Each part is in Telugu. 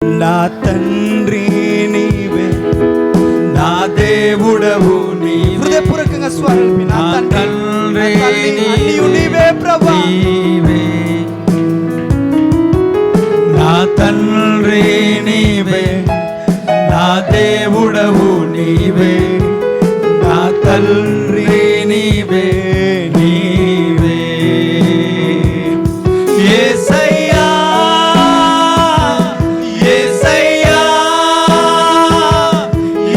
నా తండ్రి నీవే, నా దేవుడవు నీవే. హృదయపూర్వకంగా స్వరం. నా తండ్రి నీవే ప్రభువా, నా తండ్రి నీవే, నా దేవుడవు నీవే, నా తండ్రి నీవే నీవే. యేసయ్యా యేసయ్యా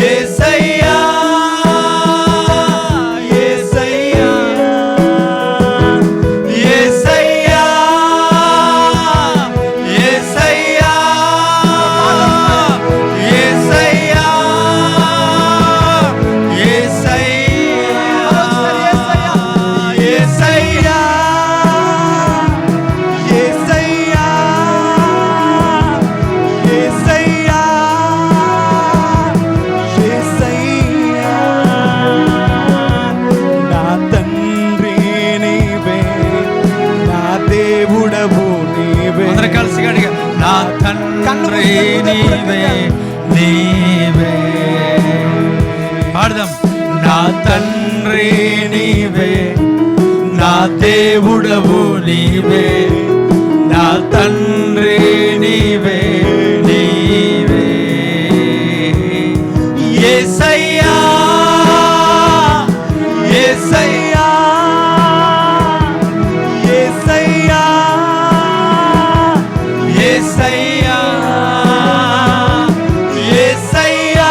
యేసయ్యా యేసయ్యా యేసయ్యా యేసయ్యా యేసయ్యా నా తండ్రి నీవే నీవే. పాడదాం. నా తండ్రి నీవే, నా దేవుడవు నీవే, నా తండ్రి నీవే నీవే. యేసయ్యా యేసయ్యా యేసయ్యా యేసయ్యా యేసయ్యా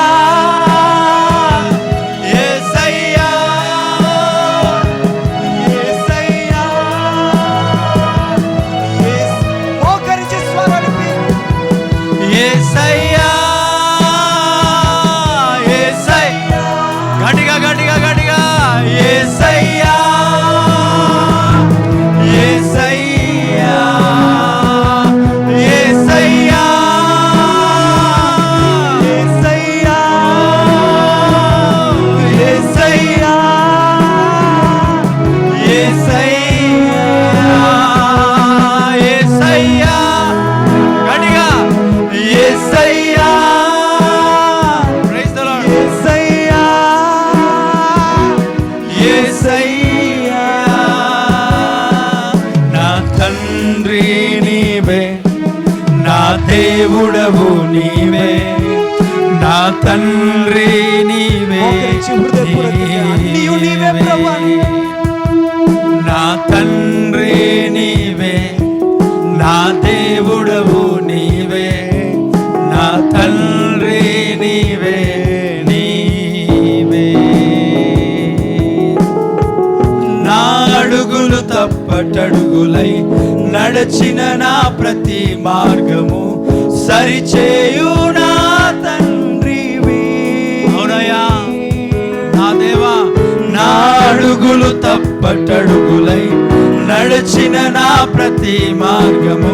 యేసయ్యా యేసయ్యా. మోకరించి స్వరలిపి. యేసయ్యా యేసయ్యా. గట్టిగా గట్టిగా గట్టిగా. యేసయ్యా యేసయ్యా యేసయ్యా యేసయ్యా యేసయ్యా యేసయ్యా. గట్టిగా. యేసయ్యా. Praise the Lord. యేసయ్యా యేసయ్యా. నా తండ్రి నీవే, నా దేవుడవు నీవే, నా తండ్రి నీవే నీవే. నా తండ్రి నీవే, నా దేవుడవు నీవే, నా తండ్రి నీవే నీవే. నా అడుగులు తప్పటడుగులై నడచిన నా ప్రతి మార్గము సరిచేయు నా తండ్రివి. అవునయ్యా నా దేవా. నా అడుగులు తప్పటడుగులై నడచిన నా ప్రతి మార్గము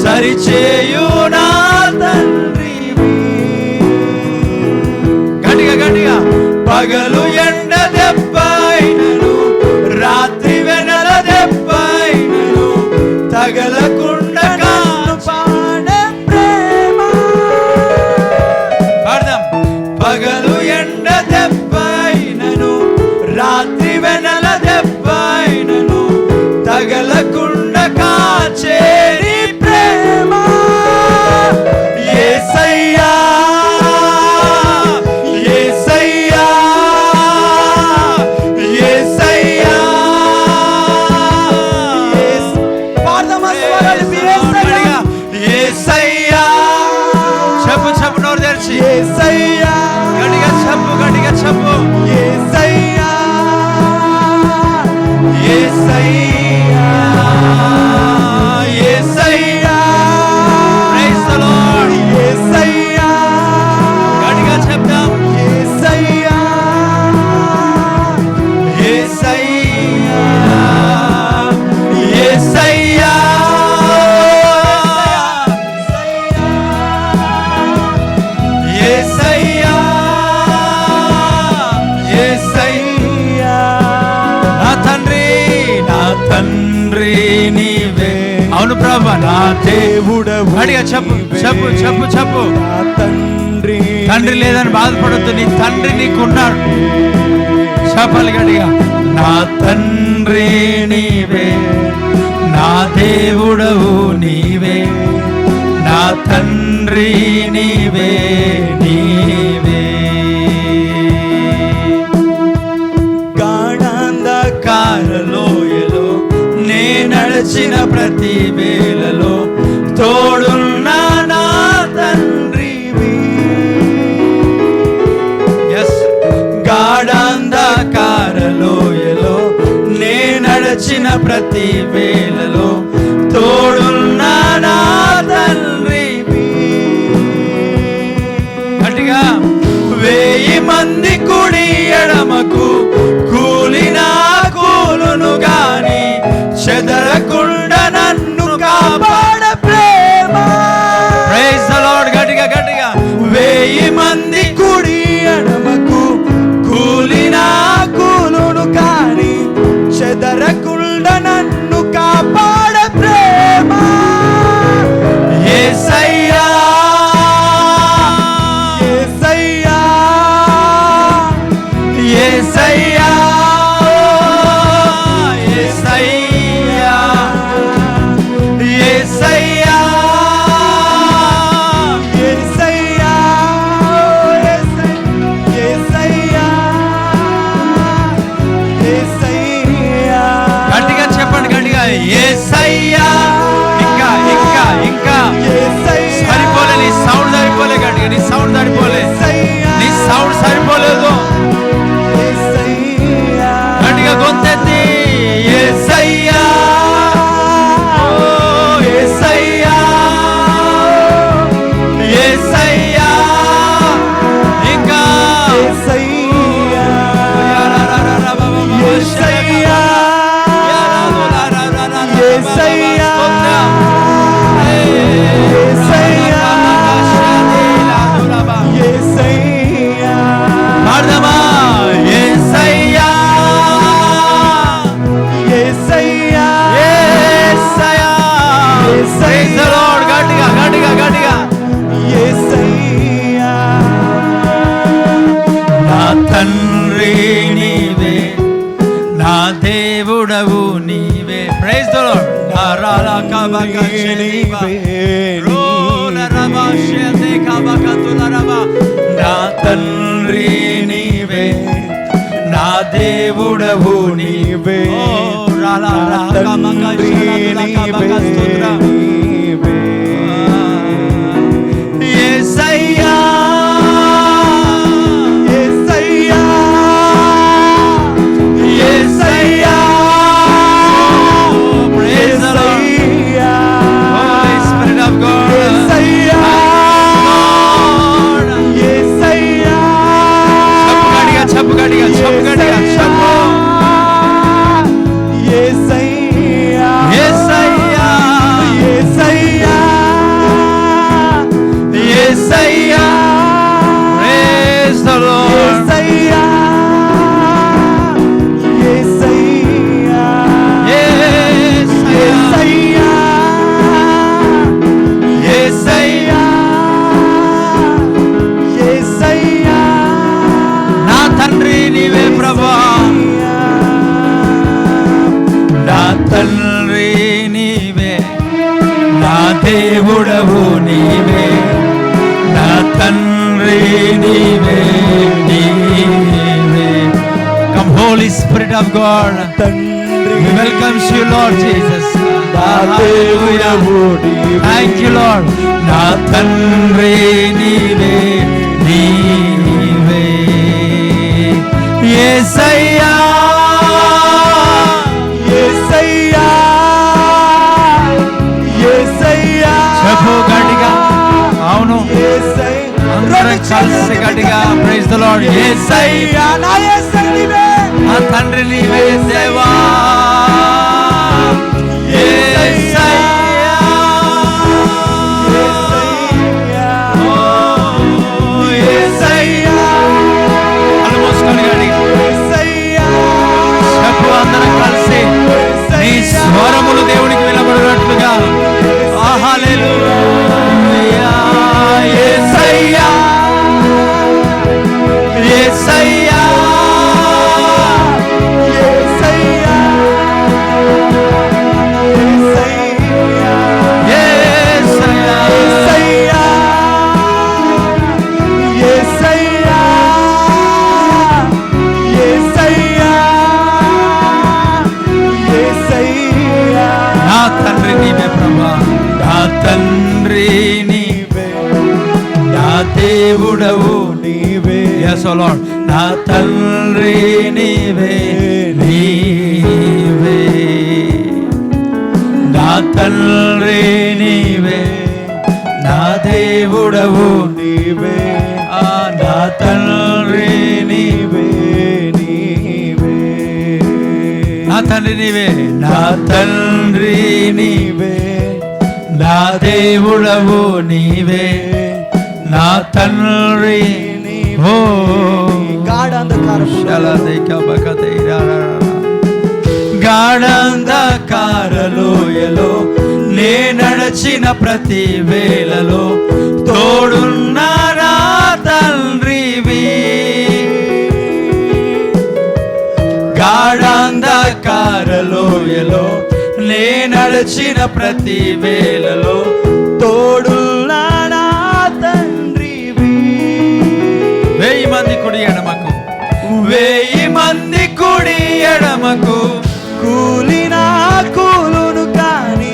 సరిచేయు నా తండ్రివి. గట్టిగా గట్టిగా. పగలు ఎండ దెబ్బైనను, రాత్రి వెనల దెబ్బైనను తగలకుండా కాను పాడే ప్రేమ. పాడదాం. పగలు ఎండ దెబ్బైనను, రాత్రి వెనల దెబ్బైనను తగలకుండా కాచేరి ప్రేమ. యేసయ్యా యేసయ్యా యేసయ్యా. యేసయ్యా. చెప్పు చెప్పు, నోరు తెరిచి. యేసయ్యా. గట్టిగా చెప్పు గట్టిగా చెప్పు. యేసయ్యా యేసయ్యా యేసయ్యా. Praise the Lord. యేసయ్యా. గట్టిగా చెప్దాం. యేసయ్యా యేసయ్యా యేసయ్యా యేసయ్యా యేసయ్యా. నా తండ్రి నీవే. అవును. ప్రభు నా దేవుడవు. గట్టిగా చెప్పు చెప్పు చెప్పు చెప్పు. తండ్రి లేదని బాధపడద్దు, నీ తండ్రి నీకున్నాడు. చెప్పాలి గట్టిగా. నా తండ్రి నీవే, నా దేవుడవు నీవే, నా తండ్రి నీవే నీవే. గాఢాంధకారలోయలో నే నడిచిన ప్రతి వేళలో తోడున్నా నా తండ్రివి. ఎస్, గాఢాంధకారలోయలో నే నడిచిన ప్రతి వేళలో తోడున్నా నా తండ్రివి. గట్టిగా. 1000 మంది కుడి ఎడమకు కూలినా కూలును గాని చెదరకుండా నన్ను కాపాడ ప్రేమ. Praise the Lord. గట్టిగా గట్టిగా. 1000 మంది కుడి ఎడమకు కూలినా కూలును గాని చెదరకుండా నన్ను కాపాడ ప్రేమ. యేసయ్యా యేసయ్యా యేసయ్యా యేసయ్యా యేసయ్యా యేసయ్యా యేసయ్యా యేసయ్యా. గట్టిగా చెప్పండి గట్టిగా. యేసయ్యా. ఇంకా ఇంకా ఇంకా సరిపోలే, నీ సౌండ్ సరిపోలే. గట్టిగా నీ సౌండ్ సరిపోలే, నీ సౌండ్ సరిపోలేదు. గట్టిగా గొంతెత్తి యేసయ్యా యేసయ్యా యేసయ్యా. ఇంకా యేసయ్యా యేసయ్యా యేసయ్యా యేసయ్యా. పాడదామా? యేసయ్యా యేసయ్యా యేసయ్యా. Praise the Lord. గట్టిగా గట్టిగా గట్టిగా. యేసయ్యా. నా తండ్రి నీవే, నా దేవుడవు నీవే. Praise the Lord. నా తండ్రి నీవే, నా దేవుడవు నీవే, నా తండ్రి నీవే. యేసయ్యా యేసయ్యా యేసయ్యా. Praise the Lord. Holy Spirit of God. యేసయ్యా యేసయ్యా. చెప్పు గట్టిగా చెప్పు గట్టిగా చెప్పు. యేసయ్యా యేసయ్యా యేసయ్యా యేసయ్యా. Praise the Lord. యేసయ్యా యేసయ్యా యేసయ్యా యేసయ్యా యేసయ్యా. నా తండ్రి నీవే ప్రభువా, నా తండ్రి నీవే, నా దేవుడవు నీవే, నా తండ్రి నీవే నీవే. Come Holy Spirit of God. We welcome you Lord Jesus. Hallelujah. Thank you Lord. నా తండ్రి నీవే నీవే. యేసయ్యా యేసయ్యా యేసయ్యా. చెప్పు గట్టిగా. అవును, అందరం కలిసి గట్టిగా. Praise the Lord. యేసయ్యా నా యేసయ్యా నీవే, నా తండ్రి నీవే దేవా. యేసయ్యా యేసయ్యా యేసయ్యా. ఆల్మోస్ట్ గట్టిగా యేసయ్యా. చెప్పు అందరం కలిసి నీ స్వరములు దేవునికి వినబడినట్లుగా దేవుడవు నీవే. yes o lord, నా తండ్రి నీవే నీవే, నా తండ్రి నీవే, నా దేవుడవు నీవే, నా తండ్రి నీవే నీవే, నా తండ్రి నీవే, నా తండ్రి నీవే, నా దేవుడవు నీవే, నా తండ్రి. ఓ గాఢంధకారలోయలో నే నడచిన ప్రతి వేళలో తోడున్నా నా తండ్రివి. గాఢంధకారలోయలో నే నడచిన ప్రతి వేళలో తోడున్నా నా తండ్రివి. 1000 మంది కుడి ఎడమకు, 1000 మంది కుడి ఎడమకు కూలినా కూలును కాని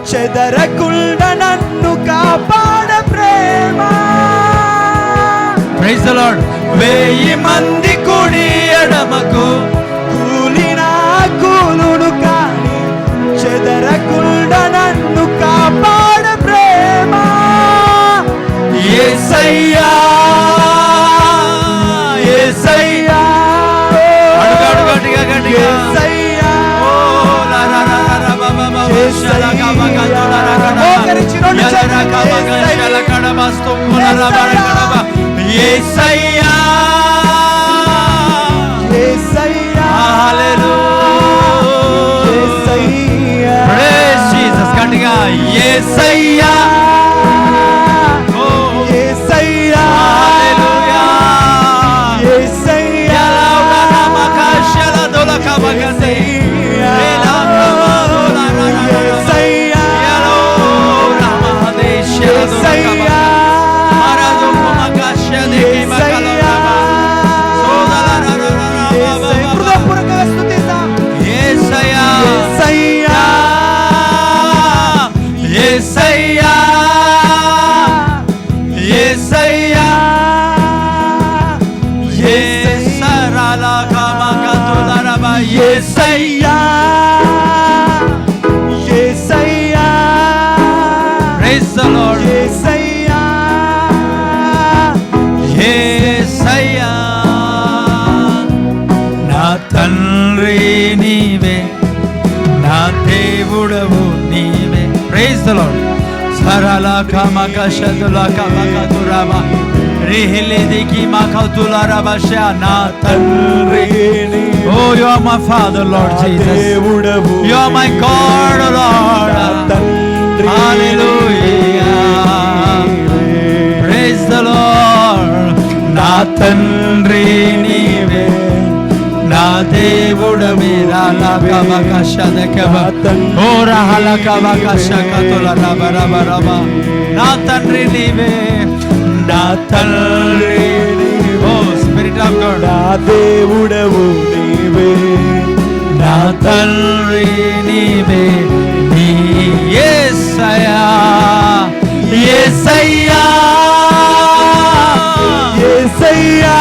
చెదరకుండా నన్ను కాపాడ ప్రేమ. Praise the lord. 1000 మంది కుడి ఎడమకు కూలినా కూలును కాని చెదరకుండా నన్ను కాపాడ ప్రేమ. యేసయ్యా యేసయ్యా, అడుగడుగటిగా గట్టిగా యేసయ్యా, ఓ లా లా లా లా బాబా బాబా షలా కబగా తోలా రగడ యలరా కబగా షలా కడమస్తు మునరా బరగడ. యేసయ్యా యేసయ్యా, హల్లెలూయా యేసయ్యా, ప్రైజ్ జీసస్. గట్టిగా యేసయ్యా, ఓ యేసయ్యా, హల్లెలూయా యేసయ్యా, యలౌడా నమకా షలా దోలా కబగా యేసయ్యా, యలౌడా యేసయ్యా, యలౌడా మహదే షలా దోలా కబగా మరదో మకా షదే కి మకలా సోదలా యేసయ్యా. హృదయపూర్వకంగా స్తుతిద్దాం. యేసయ్యా యేసయ్యా యేసయ్యా యేసయ్యా, యేసరాలా కమకా తోలా రబా. యేసయ్యా యేసయ్యా, ప్రైజ్ ది లార్డ్. యేసయ్యా యేసయ్యా, నా తండ్రి నీవే, నా దేవుడవు నీవే. Praise the Lord. సరలా కమక షదులా కమక తురబా రిహిలి దికి మకతులా రబషా, నా తండ్రి. Oh you are my father Lord Jesus, you are my God Lord. Hallelujah, praise the Lord. నా తండ్రి నీవే, నా దేవుడవే. రాలా కమక షదకబ ఓ రహల కమక షకతులా రబ రబ రబ. నా తండ్రి నీవే, నా తండ్రి. ఓ స్పిరిట్ ఆఫ్ గాడ్, నా దేవుడవు నీవే, నా తండ్రి నీవే నీ. యేసయ్యా యేసయ్యా యేసయ్యా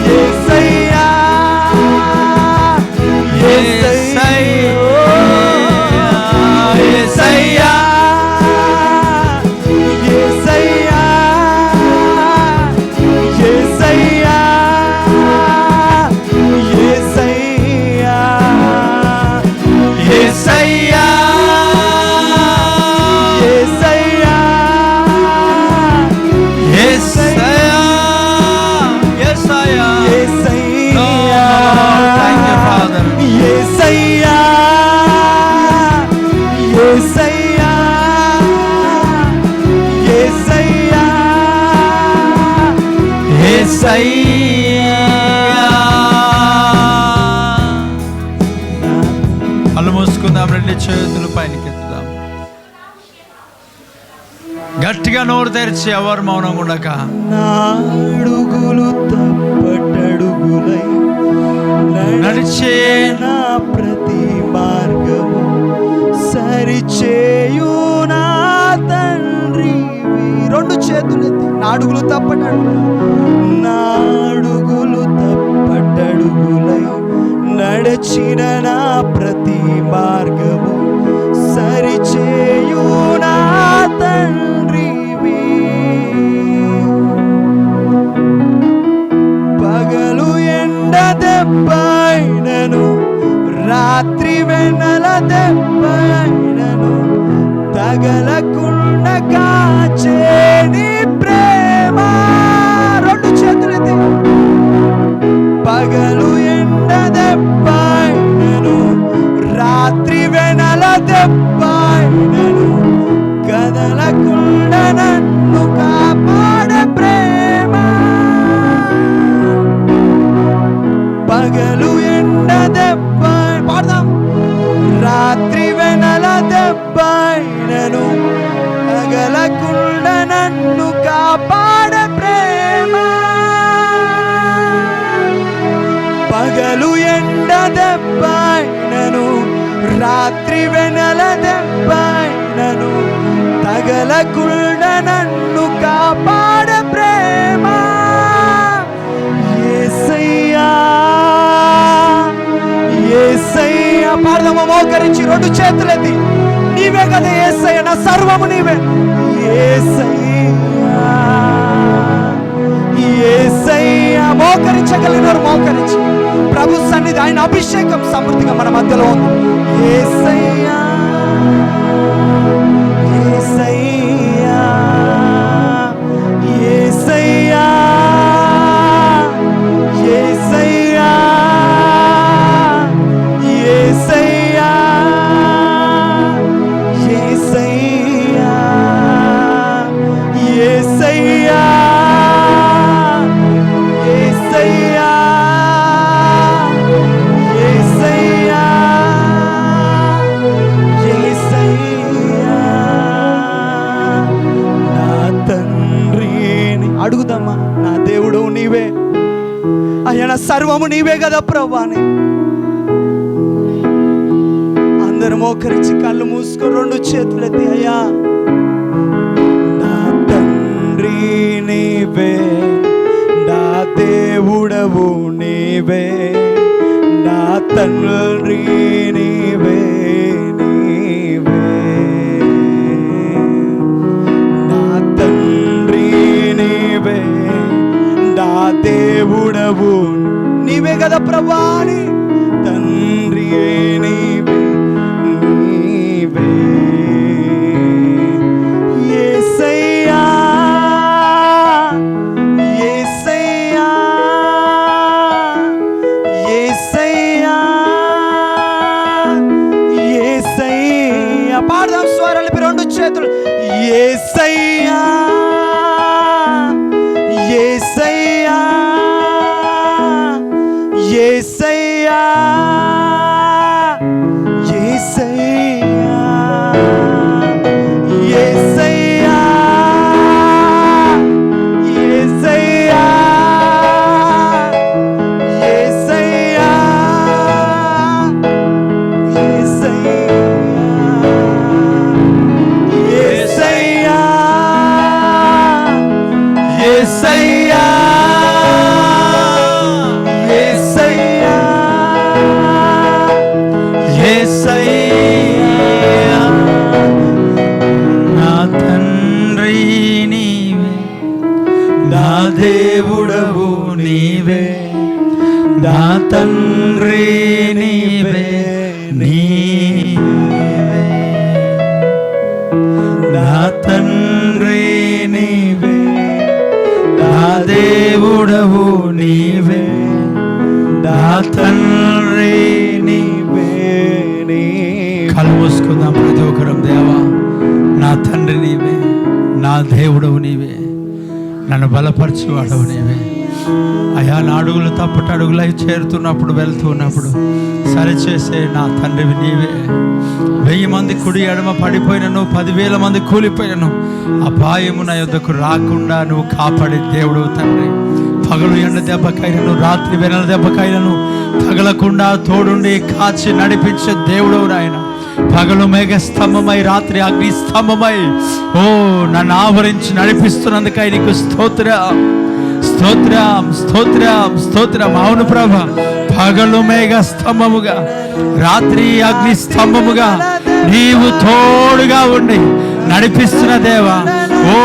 యేసయ్యా యేసయ్యా యేసయ్యా యేసయ్యా యేసయ్యా యేసయ్యా యేసయ్యా యేసయ్యా యేసయ్యా యేసయ్యా. Thank you father. యేసయ్యా యేసయ్యా యేసయ్యా యేసయ్యా. కళ్ళు మూసుకుందాం, 2 చేతులు పైనకి ఎత్తుదాం. గట్టిగా నోరు తెరిచి ఎవరు మౌనం ఉండక. నా అడుగులు తప్పటడుగులై నడిచే నా ప్రతి మార్గము సరిచేయు నా తండ్రి. 2 అడుగులు తప్పటడుగులై నడచిన నా ప్రతి మార్గము సరిచేయు నా తండ్రివి. పగలు ఎండ దెబ్బైనను రాత్రి వెన్నెల దెబ్బైనను తగలకుండా కాచే నీ ప్రేమ. రెండు చేతులెత్తి. పగలు ఎండ దెబ్బైనను రాత్రి వెన్నెల దెబ్బైనను కదలకుండా నన్ను కాపాడే ప్రేమ. పగలు ఎండ దెబ్బ పాడదాం. రాత్రి వెన్నెల దెబ్బైనను తగలకుండా నన్ను కాపాడే ప్రేమ. పగలు ఎండ దెబ్బైనను రాత్రి వెన్నెల దెబ్బైనను తగలకుండా నన్ను కాపాడే ప్రేమ. యేసయ్యా యేసయ్యా పాడదామా మోకరించి రెండు చేతులెత్తి. నీవే కదా యేసయ్య, నా సర్వము నీవే. యేసయ్యా యేసయ్యా మోకరించగలిగినారు మోకరించి. ప్రభు సన్నిధి, ఆయన అభిషేకం సమృద్ధిగా మన మధ్యలో ఉంది. యేసయ్యా యేసయ్యా యేసయ్యా యేసయ్యా యేసయ్యా యేసయ్యా యేసయ్యా యేసయ్యా యేసయ్యా యేసయ్యా నా తండ్రిని అడుగుదామా. నా దేవుడు నీవే అయ్యా, నా సర్వము నీవే కదా ప్రభు అని అందరూ మోకరించి కళ్ళు మూసుకో రెండు చేతులెత్తి. అయ్యా నా తండ్రి నీవే, నా దేవుడవు నీవే, నా తండ్రి నీవే నీవే, నా తండ్రి నీవే, నా దేవుడవు నీవే కదా ప్రభా అని. తండ్రి నీవే నీవే. యేసయ్యా యేసయ్యా యేసయ్యా యేసయ్యా పాడదాం స్వరాలు రెండు చేతులు. యేసయ్యా యేసయ్యా యేసయ్యా యేసయ్యా యేసయ్యా యేసయ్యా యేసయ్యా యేసయ్యా యేసయ్యా యేసయ్యా యేసయ్యా నా తండ్రి నీవే, నా దేవుడవు నీవే, నా తండ్రి నీవే నీవే, నా తండ్రి నీవే, నా దేవుడవు నీవే, నా తండ్రి నీవే నీవే. కళ్ళు మూసుకుందాం ప్రతి ఒక్కరం. దేవా నా తండ్రి నీవే, నా దేవుడవు నీవే, నన్ను బలపరచువాడవు నీవే. అయా నా అడుగులు తప్పటడుగులై చేరుతున్నప్పుడు వెళ్తున్నప్పుడు సరిచేసే నా తండ్రివి నీవే. 1000 మంది కుడి ఎడమ పడిపోయినను 10,000 మంది కూలిపోయినను అపాయము నా యొద్దకు రాకుండా నువ్వు కాపాడే దేవుడు తండ్రి. పగలు ఎండ దెబ్బకైనను రాత్రి వెన్నెల దెబ్బకైనను తగలకుండా తోడుండి కాచి నడిపించే దేవుడు నాయన. పగలు మేఘ స్తంభమై రాత్రి అగ్ని స్తంభమై ఓ నన్ను ఆవరించి నడిపిస్తున్నందుకై నీకు స్తోత్రం స్తోత్రం స్తోత్రం స్తోత్రం. అవును ప్రభా, పగలు మేఘ స్తంభముగా రాత్రి అగ్ని స్తంభముగా నీవు తోడుగా ఉండి నడిపిస్తున్న దేవా. ఓ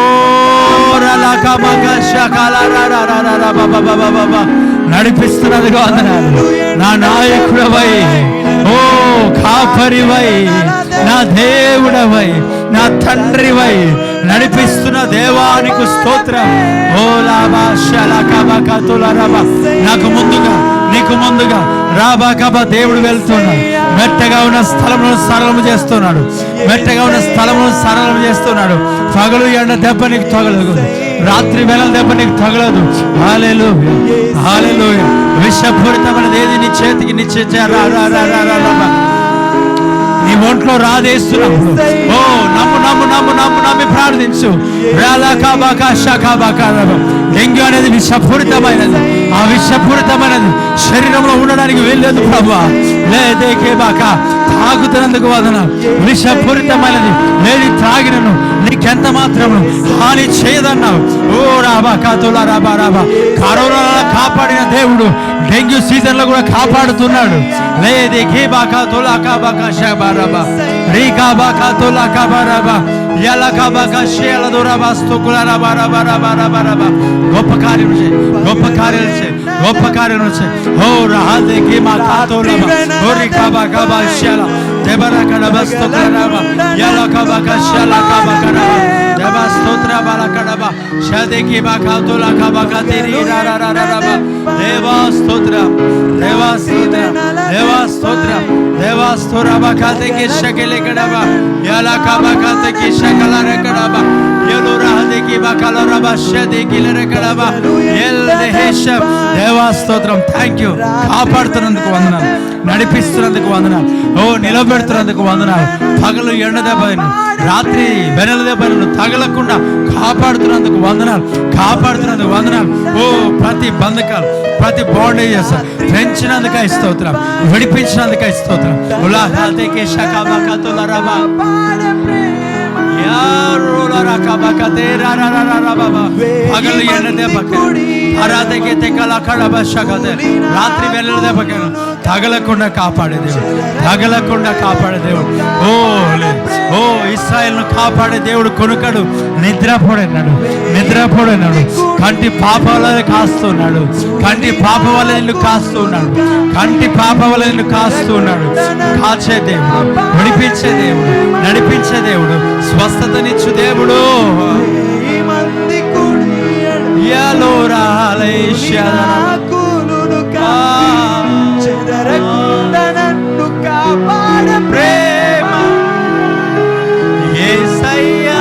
నడిపిస్తున్నదిగా వందనాలు. నా నాయకుడవై, ఓ కాపరివై, నా దేవుడవై, నా తండ్రివై నడిపిస్తున్న దేవానికి స్తోత్రం. ఓ లాభా శలకబకతులరబ. నాకు ముందుగా నీకు ముందుగా రాబాకబా దేవుడు వెళ్తున్నాడు. మెట్టగా ఉన్న స్థలమును సరళము చేస్తున్నాడు. మెట్టగా ఉన్న స్థలమును సరళము చేస్తున్నాడు. పగలు ఎండ దెబ్బ నీకు తగలదు, రాత్రి వేళ దెబ్బ నీకు తగలదు. హల్లెలూయా హల్లెలూయా. విషపూరితమైనది ఏది నీ చేతికి నీ ఒంట్లో రాదేస్తున్నావు. ఓ నమ్ము నమ్ము నమ్ము నమ్ము నమ్మి ప్రార్థించు. డెంగ్యూ అనేది విషపూరితమైనది. ఆ విషపూరితమైనది శరీరంలో ఉండడానికి వెళ్ళలేదు ప్రభా. లేదేకే బాక తాగుతున్నందుకు వదన. విషపూరితమైనది లేని త్రాగినను నీకెంత మాత్రము హాని చేయదన్నావు. ఓ రాబా కాతులా రాబా రాబా. కరోనా కాపాడిన దేవుడు డెంగ్యూ సీజన్ లో కూడా కాపాడుతున్నాడు. లేదేకే బాకా తోలా కాబాకా షాబారాబా రీకా బాకా తోలా కాబారాబా యలకాబాకా షేల దూరాబాస్తు కులారాబా రాబా రాబా రాబా రాబా. గొప్ప కార్యం చేయి, గొప్ప కార్యాలు చేయి, గొప్ప కార్యాలు చేయి. ఓ రాదేకే మా కాతోలాబా ఓ రీకాబాకా బా షేల దేబరా కడబస్తు కులారాబా యలకాబాకా షేల కాబాకా రాబా దేబా స్తోత్ర బాల కడబా షదేకి బాకా తోలా కాబాకా తెరి రా రా రా రాబా. దేవా స్తోత్ర దేవా స్తోత్ర దేవా స్తోత్ర దేవా స్తోరబా కాతేకి షకెలే కడబా యలకాబా కాతేకి షకలరే కడబా యలోరా హదేకి బాకలరబా షదేకి లరే కడబా యల్దేహేష. దేవా స్తోత్రం. థాంక్యూ. కాపాడుతున్నందుకు వందనాలు, నడిపిస్తున్నందుకు వందనాలు, ఓ నిలబెడుతున్నందుకు వందనాలు. పగలు ఎండ దెబ్బను రాత్రి వెనల దెబ్బను తగలకుండా కాపాడుతున్నందుకు వందనాలు, కాపాడుతున్నందుకు వందనాలు. ఓ ప్రతి బంధకాలు, ప్రతి బాండేజెస్ పెంచినందుకై స్తోత్రం, విడిపించినందుకై స్తోత్రం. ఉలాహాతేకే షకబకతులరబా పగలు ఎండ దెబ్బకు హరాతేకే తెకల కడబ షకతే రాత్రి వెనల దెబ్బకు తగలకుండా కాపాడే దేవుడు, తగలకుండా కాపాడే దేవుడు. ఓ ఇశ్రాయేలును కాపాడే దేవుడు కొనుకడు. నిద్రపోడన్నాడు, నిద్రపోడన్నాడు. కంటి పాప వల్ల కాస్తున్నాడు, కంటి పాప వల్ల నిన్ను కాస్తున్నాడు, కంటి పాప వల్ల నిన్ను కాస్తున్నాడు. కాచే దేవుడు, విడిపించే దేవుడు, నడిపించే దేవుడు, స్వస్థతనిచ్చు దేవుడు. ప్రేమ యేసయ్యా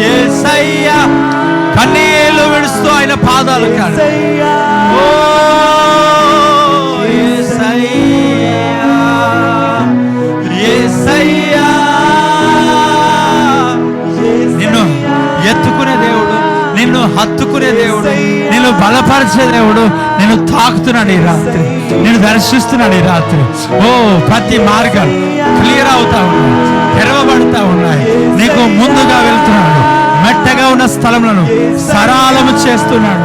యేసయ్యా. కన్నీళ్లు విడుస్తూ ఆయన పాదాలు కాదు. ఓ యేసయ్యా యేసయ్యా. నిన్ను ఎత్తుకునే దేవుడు, నిన్ను హత్తుకునే దేవుడు, నిన్ను బలపరిచే దేవుడు నిన్ను తాకుతున్నాడు ఈ రాత్రి, నిన్ను దర్శిస్తున్నాడు ఈ రాత్రి. ఓ ప్రతి మార్గం క్లియర్ అవుతా ఉన్నాయి, తెరవబడతా ఉన్నాయి. నీకు ముందుగా వెళ్తున్నాడు. మెట్టగా ఉన్న స్థలములను సరళము చేస్తున్నాడు,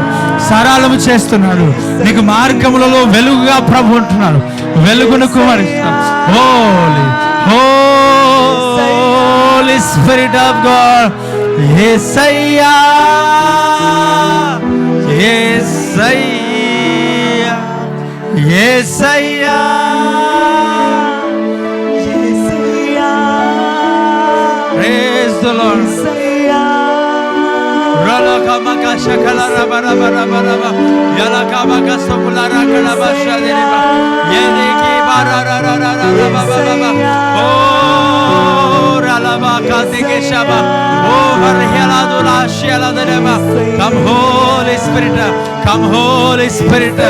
సరళము చేస్తున్నాడు. నీకు మార్గములలో వెలుగుగా ప్రభు ఉంటున్నాడు, వెలుగును కుమరిస్తున్నాడు. Holy Holy Spirit of God. యేసయ్యా యేసయ్యా యేసయ్యా ప్రైజ్ ది లార్డ్. రలకమక షకల రబరబరబరబ యలకమక సకులర కడబ షదిరిబ యదేకి బరరరరరబబబ. ఓ రలబక తెకేషబ ఓ వరహలదులా షయలదరబ. Come Holy Spirit, come Holy Spirit,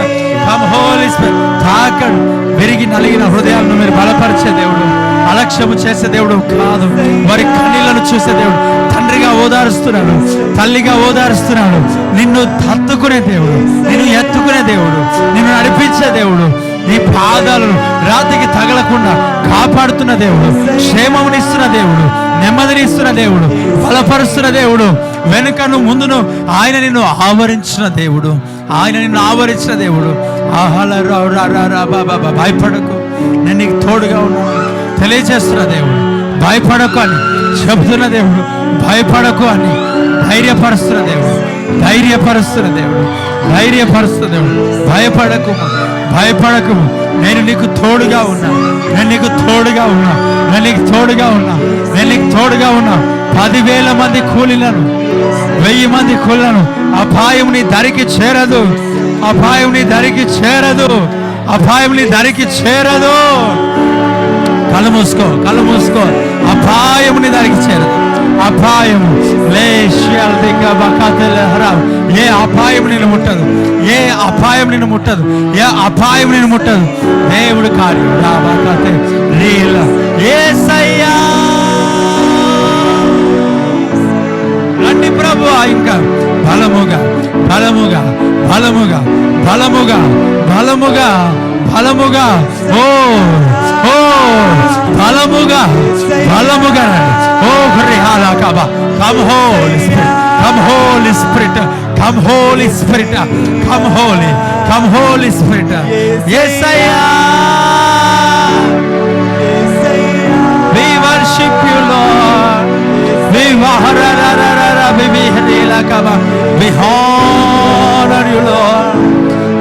come Holy Spirit. తాకడు. విరిగి నలిగిన హృదయాలను మీరు బలపరిచే దేవుడు, అలక్ష్యము చేసే దేవుడు కాదు. వారి కన్నీళ్లను చూసే దేవుడు. తండ్రిగా ఓదారుస్తున్నాడు, తల్లిగా ఓదారుస్తున్నాడు. నిన్ను హత్తుకునే దేవుడు, నిన్ను ఎత్తుకునే దేవుడు, నిన్ను నడిపించే దేవుడు. నీ పాదాలను రాతికి తగలకుండా కాపాడుతున్న దేవుడు, క్షేమమునిస్తున్న దేవుడు, నెమ్మదినిస్తున్న దేవుడు, బలపరుస్తున్న దేవుడు, వెనుకను ముందును ఆయన నిన్ను ఆవరించిన దేవుడు, ఆయన నిన్ను ఆవరించిన దేవుడు. భయపడకు, నేను నీకు తోడుగా ఉన్నాను తెలియజేస్తున్న దేవుడు. భయపడకు అని చెబుతున్న దేవుడు, భయపడకు అని ధైర్యపరుస్తున్న దేవుడు, ధైర్యపరుస్తున్న దేవుడు, ధైర్యపరుస్తున్న దేవుడు. భయపడకు, భయపడకు, నేను నీకు తోడుగా ఉన్నా, నేను నీకు తోడుగా ఉన్నా, నేను నీకు తోడుగా ఉన్నా, నేను నీకు తోడుగా ఉన్నా. 10,000 మంది కూలీలను, 1000 మంది కూలీలను అపాయం నీ దరికి చేరదు, అపాయం నీ దరికి చేరదు, అపాయం నీ దరికి చేరదు. కళ్ళు మూసుకో, కళ్ళు మూసుకో. అపాయం నీ దరికి చేరదు. అపాయము ఏ అపాయం నేను ముట్టదు, ఏ అపాయం నేను ముట్టదు, ఏ అపాయం నేను ముట్టదు. దేవుడు కార్యం యేసయ్యా. రండి ప్రభు, ఇంకా బలముగా బలముగా బలముగా బలముగా బలముగా బలముగా ఓ ఓ బలముగా బలముగా ఓ హరిహాలా Kaaba. Come Holy Spirit, come Holy Spirit, come Holy Spirit, come Holy, come Holy Spirit. Yesaya, we worship you Lord, we we honor you Lord,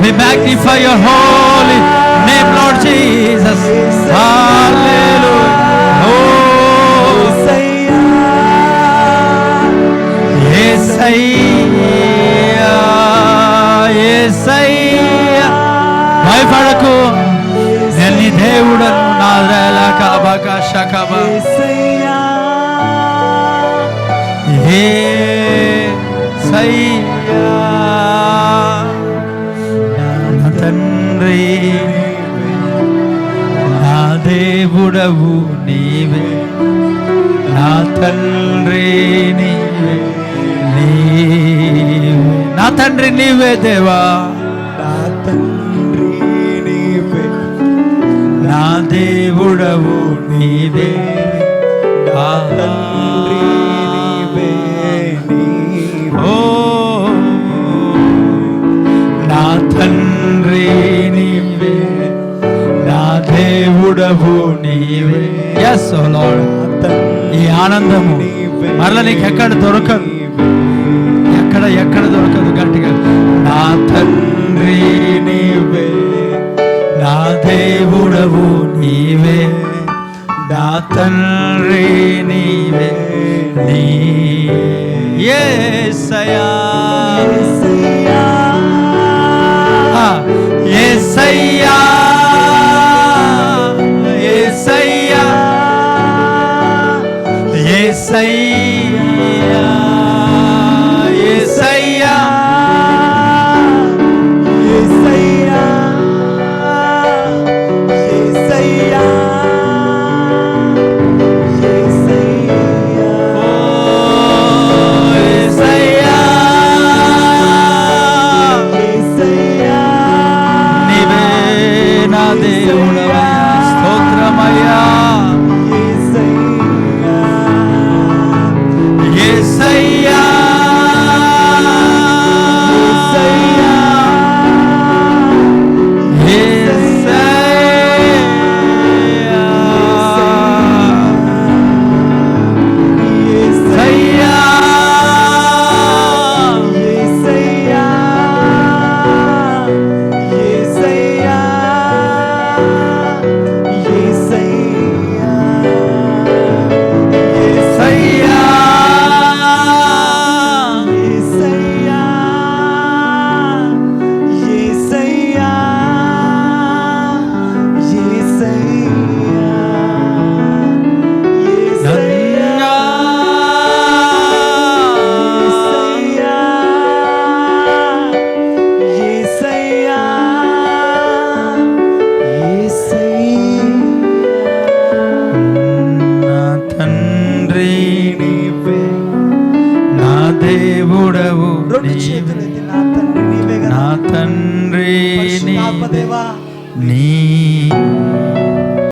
we magnify your holy name Lord Jesus. Hallelujah. భయపడకు, నేను నీ దేవుడను. నా తండ్రి, నా దేవుడవు నీవే, నా తండ్రి నీవే, నా తండ్రి నీవే దేవా, నా తండ్రి నీవే, నా దేవుడవు నీవే, నా తండ్రి నీవే, ఓ నా తండ్రి నీవే, నా దేవుడవు నీవే. yes oh Lord, ఈ ఆనందము మరల నీకు ఎక్కడ దొరకదు, ఎక్కడ దొరకదు. గట్టిగా నా తండ్రి నీవే, నా దేవుడవు నీవే, నా తండ్రి నీవే, నీ యేసయ్యా, యేసయ్యా, యేసయ్యా, యేసయ్యా, యేసయ్యా, యేసయ్యా, యేసయ్యా, యేసయ్యా, నీవే నా దేవుడవయ్యా, స్తోత్రమయ్యా. యేసయ్యా, నీ